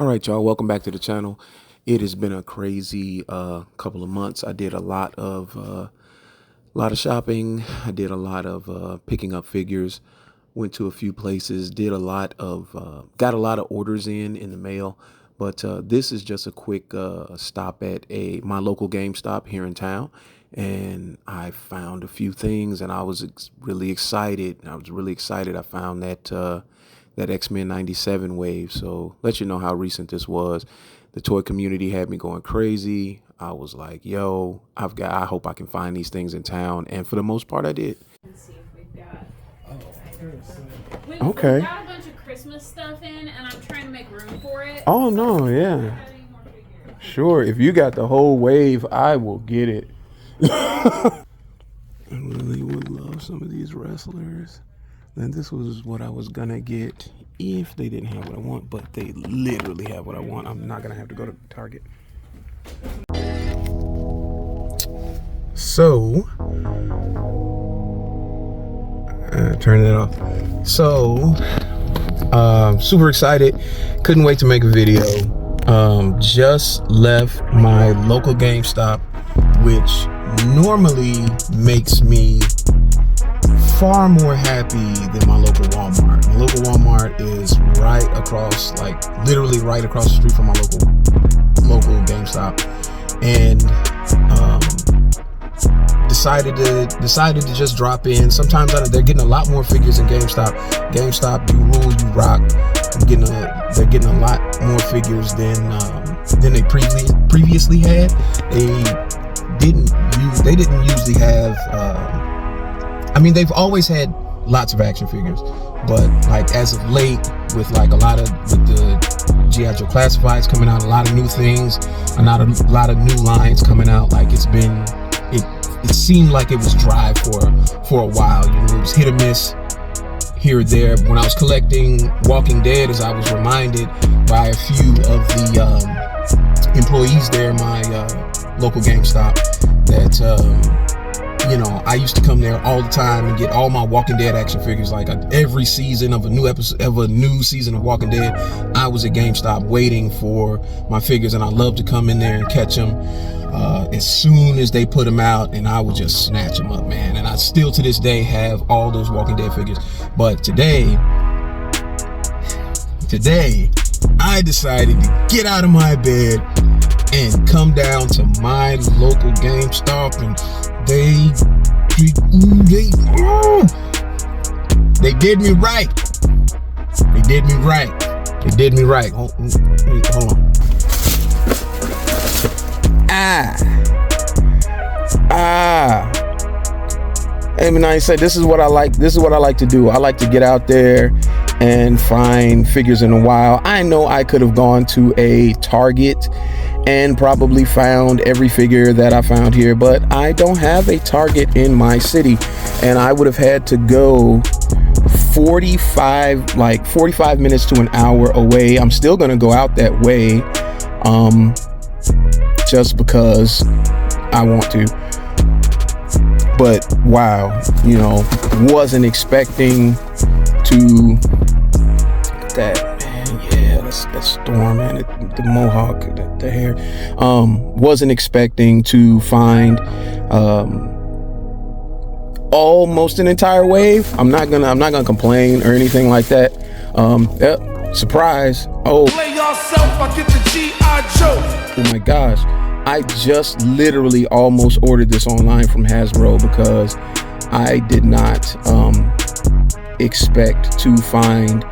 All right, y'all, welcome back to the channel. It has been a crazy couple of months. I did a lot of shopping. I did a lot of picking up figures, went to a few places, did a lot of got a lot of orders in the mail. But this is just a quick stop at my local GameStop here in town, and I found a few things, and I was really excited. I found that X-Men 97 wave. So let you know how recent this was. The toy community had me going crazy. I was like, yo, I hope I can find these things in town. And for the most part, I did. Let's see if we've got. Okay. We've got a bunch of Christmas stuff in, and I'm trying to make room for it. Oh, no, yeah. Sure. If you got the whole wave, I will get it. I really would love some of these wrestlers. And this was what I was gonna get if they didn't have what I want, but they literally have what I want. I'm not gonna have to go to Target. So, turn that off. So, super excited. Couldn't wait to make a video. Just left my local GameStop, which normally makes me far more happy than my local Walmart. My local Walmart is right across, like literally right across the street from my local GameStop, and decided to just drop in. Sometimes they're getting a lot more figures in GameStop. GameStop, you rule, you rock. They're getting a lot more figures than they previously had. They didn't usually have. They've always had lots of action figures, but like as of late, with the G.I. Joe Classifieds coming out, a lot of new things, a lot of new lines coming out. Like it seemed like it was dry for a while. You know, it was hit or miss here or there. When I was collecting Walking Dead, as I was reminded by a few of the employees there, my local GameStop, that I used to come there all the time and get all my Walking Dead action figures. Like every season of a new season of Walking Dead, I was at GameStop waiting for my figures, and I love to come in there and catch them as soon as they put them out, and I would just snatch them up, man. And I still to this day have all those Walking Dead figures. But today I decided to get out of my bed and come down to my local GameStop, and they did me right. They did me right. Hold on. Hey, I said, this is what I like. This is what I like to do. I like to get out there and find figures in a while. I know I could have gone to a Target and probably found every figure that I found here, but I don't have a Target in my city, and I would have had to go 45 minutes to an hour away. I'm still gonna go out that way just because I want to. But wow, wasn't expecting to that. That storm, man, the mohawk, the hair. Wasn't expecting to find almost an entire wave. I'm not gonna complain or anything like that. Yep, surprise. Oh my gosh, I just literally almost ordered this online from Hasbro because I did not expect to find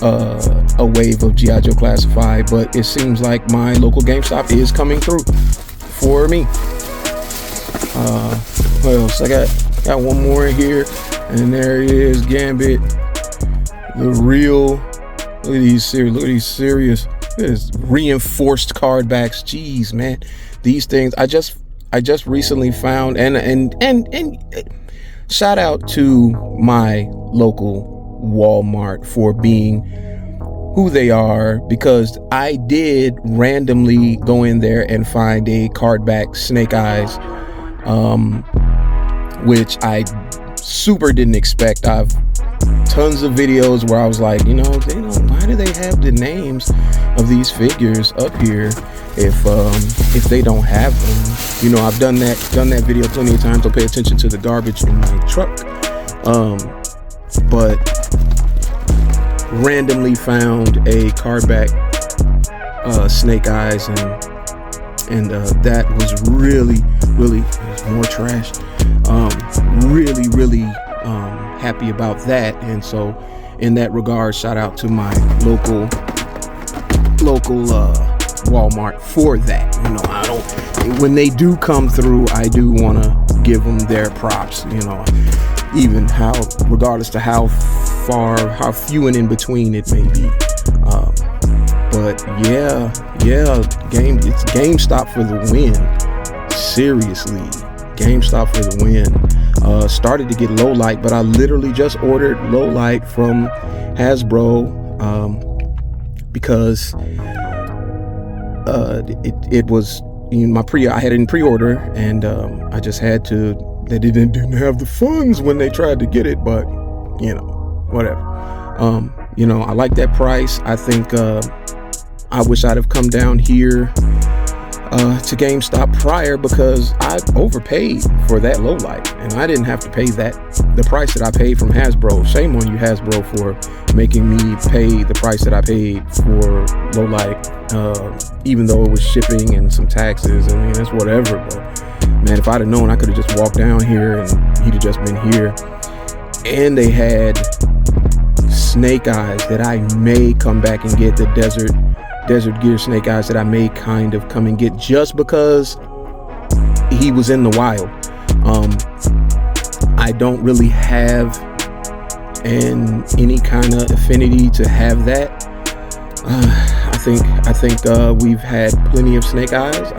a wave of G.I. Joe Classified, but it seems like my local GameStop is coming through for me. What else? I got one more in here, and there it is, Gambit. The real, look at these serious. Look at this reinforced card backs. Jeez, man, these things I just recently found, and shout out to my local Walmart for being who they are, because I did randomly go in there and find a card back Snake Eyes, which I super didn't expect. I've tons of videos where I was like, why do they have the names of these figures up here if they don't have them? I've done that video plenty of times. I'll pay attention to the garbage in my truck. But randomly found a cardback Snake Eyes, and that was really more trash. Really happy about that. And so in that regard, shout out to my local Walmart for that. When they do come through, I do want to give them their props, even regardless to how few and in between it may be. But yeah, it's GameStop for the win. Seriously, GameStop for the win. Started to get low light, but I literally just ordered low light from Hasbro because it was I had it in pre-order, and I just had to. They didn't have the funds when they tried to get it, but whatever. I like that price. I think I wish I'd have come down here to GameStop prior, because I overpaid for that low light, and I didn't have to pay the price that I paid from Hasbro. Shame on you, Hasbro, for making me pay the price that I paid for low light, even though it was shipping and some taxes. I mean, it's whatever, but man, if I'd have known, I could have just walked down here and he'd have just been here. And they had Snake Eyes that I may come back and get, the Desert Gear Snake Eyes that I may kind of come and get just because he was in the wild. I don't really have any kind of affinity to have that. I think we've had plenty of Snake Eyes.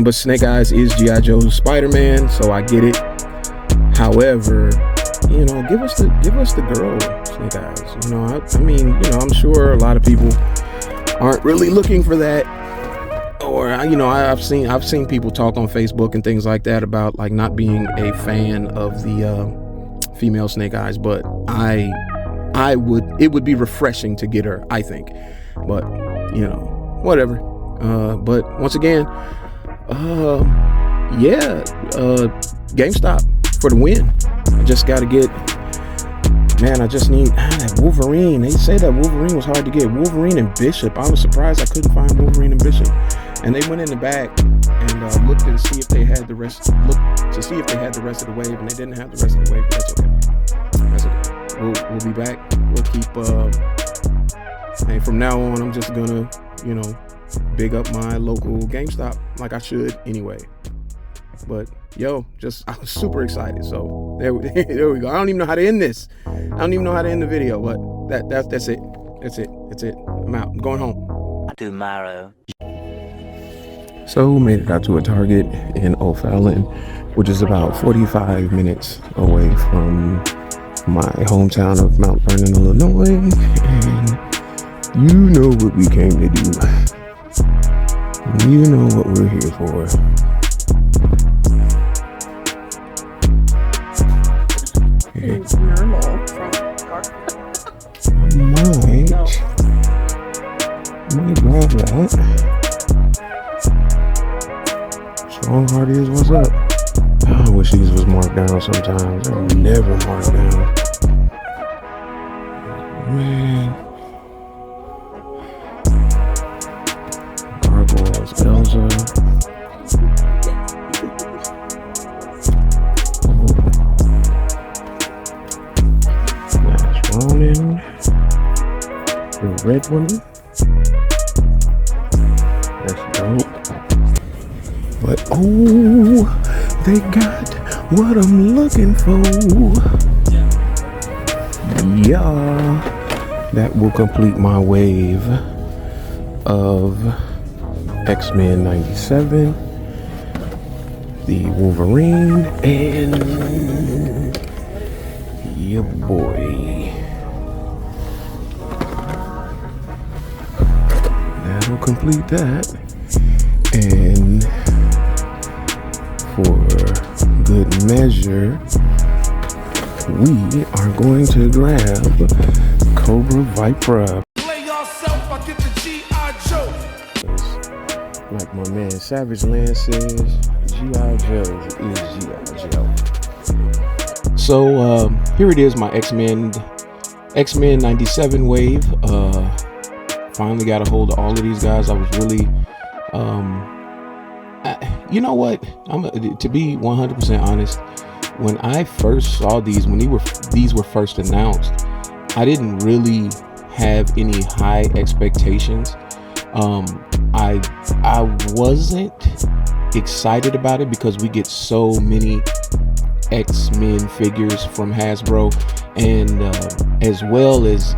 But Snake Eyes is G.I. Joe's Spider-Man, so I get it. However, give us the girl Snake Eyes. I'm sure a lot of people aren't really looking for that, or I've seen people talk on Facebook and things like that about like not being a fan of the female Snake Eyes, but it would be refreshing to get her, I think. But whatever. But once again, GameStop for the win. I just gotta get. Man, I just need that Wolverine. They say that Wolverine was hard to get. Wolverine and Bishop. I was surprised I couldn't find Wolverine and Bishop. And they went in the back and looked and see if they had the rest. Looked to see if they had the rest of the wave, and they didn't have the rest of the wave. But that's okay. We'll be back. We'll keep. And from now on, I'm just gonna, big up my local GameStop like I should anyway. But I was super excited. So there we go. I don't even know how to end this. I don't even know how to end the video. But that's it. That's it. I'm out. I'm going home tomorrow. So made it out to a Target in O'Fallon, which is about 45 minutes away from my hometown of Mount Vernon, Illinois. And you know what we came to do. You know what we're here for. Normal might grab that. Strong Heart is what's up. I wish these was marked down sometimes. They're never marked down. Man. Gargoyles, Elsa. Ronin, the red one. That's dope. But they got what I'm looking for. Yeah, that will complete my wave of X-Men 97, the Wolverine, and yeah, boy. That'll complete that. And for good measure, we are going to grab Cobra Vipra. Play yourself, I get the G.I. Joe. Like my man Savage Land says, G.I. Joe is G.I. Joe. So here it is, my X-Men 97 wave. Finally got a hold of all of these guys. I was really, you know what? To be 100% honest, when I first saw these, when these were first announced, I didn't really have any high expectations. I wasn't excited about it because we get so many X-Men figures from Hasbro, and as well as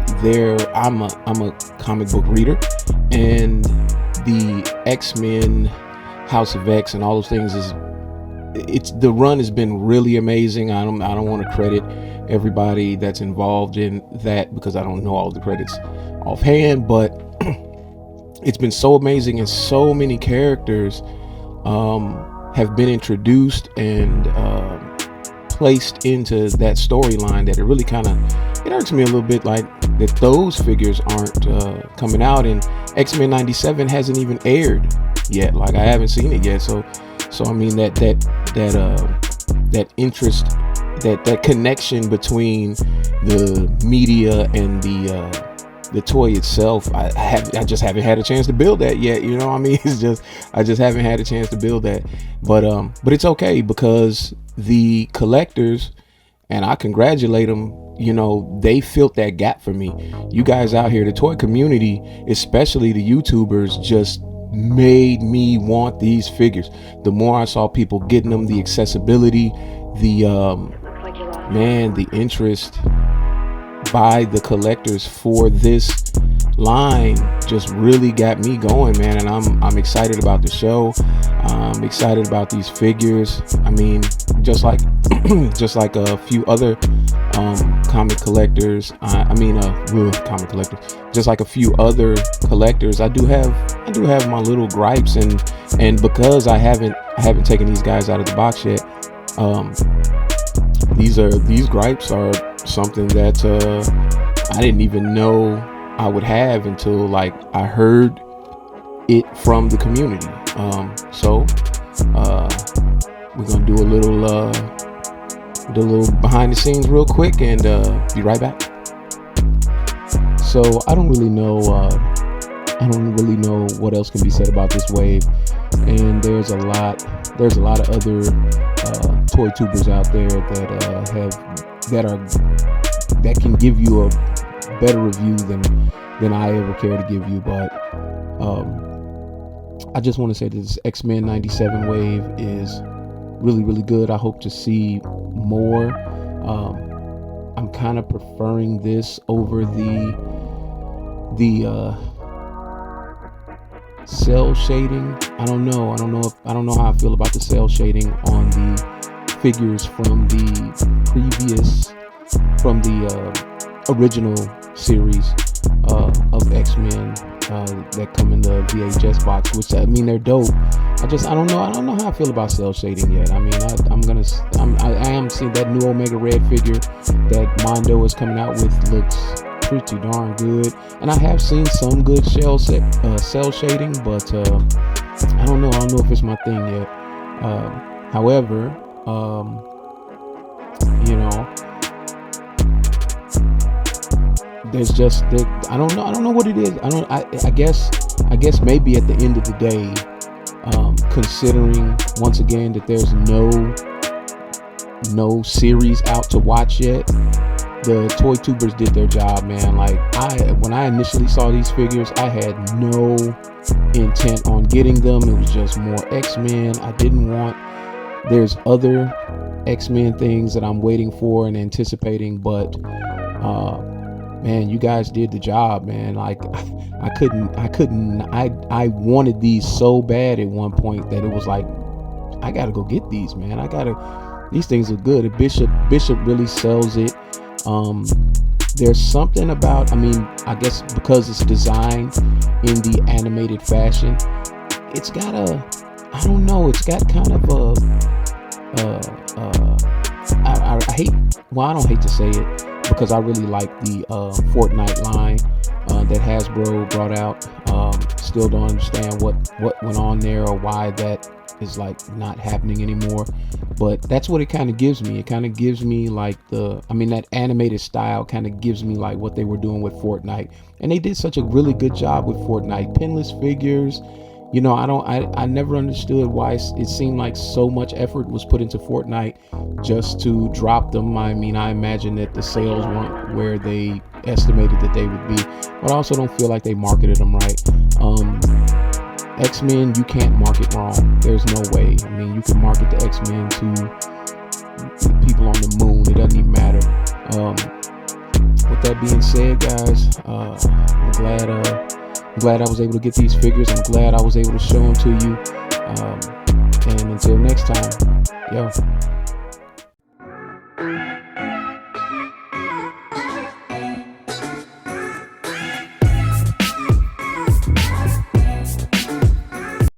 I'm a comic book reader, and the X-Men House of X and all those things the run has been really amazing. I don't want to credit everybody that's involved in that because I don't know all the credits offhand, but it's been so amazing, and so many characters have been introduced and placed into that storyline that it really it irks me a little bit, like that those figures aren't coming out, and X-Men 97 hasn't even aired yet. Like I haven't seen it yet, so I mean that interest, that connection between the media and the toy itself, I just haven't had a chance to build that yet. You know what I mean? I just haven't had a chance to build that, but it's okay because the collectors, and I congratulate them, you know, they filled that gap for me. You guys out here, the toy community, especially the YouTubers, just made me want these figures. The more I saw people getting them, the accessibility, the interest by the collectors for this line just really got me going, man. And I'm excited about the show. I'm excited about these figures. I mean, just like a few other comic collectors, comic collectors, just like a few other collectors, I do have my little gripes, and because I haven't taken these guys out of the box yet, these gripes are something that I didn't even know I would have until like I heard it from the community. So we're gonna do a little behind the scenes real quick and be right back. So I don't really know what else can be said about this wave, and there's a lot of other toy tubers out there that can give you a better review than I ever care to give you, but I just want to say that this X-Men 97 wave is really, really good. I hope to see more. I'm kind of preferring this over the cell shading. I don't know how I feel about the cell shading on the figures from the original series of X-Men that come in the VHS box, which I mean, they're dope. I don't know how I feel about cell shading yet. I mean, I am seeing that new Omega Red figure that Mondo is coming out with looks pretty darn good, and I have seen some good cell shading, but I don't know if it's my thing yet. However, you know, there's just I don't know what it is. I guess maybe at the end of the day, considering once again that there's no series out to watch yet, the toy tubers did their job, man. Like when I initially saw these figures, I had no intent on getting them. It was just more X-Men. There's other X-Men things that I'm waiting for and anticipating, but man, you guys did the job, man. Like I wanted these so bad at one point that it was like, I gotta go get these, man. These things are good. Bishop really sells it. There's something about, I guess because it's designed in the animated fashion, it's got kind of I hate, well, I don't hate to say it, because I really like the Fortnite line that Hasbro brought out. Still don't understand what went on there or why that is like not happening anymore, but that's what it kind of gives me. It kind of gives me like that animated style kind of gives me like what they were doing with Fortnite, and they did such a really good job with Fortnite. Pinless figures, you know, I never understood why it seemed like so much effort was put into Fortnite just to drop them. I mean, I imagine that the sales weren't where they estimated that they would be, but I also don't feel like they marketed them right. X-Men, you can't market wrong. There's no way. I mean, you can market the X-Men to people on the moon. It doesn't even matter. With that being said, guys, I'm glad I was able to get these figures. I'm glad I was able to show them to you. And until next time, yo.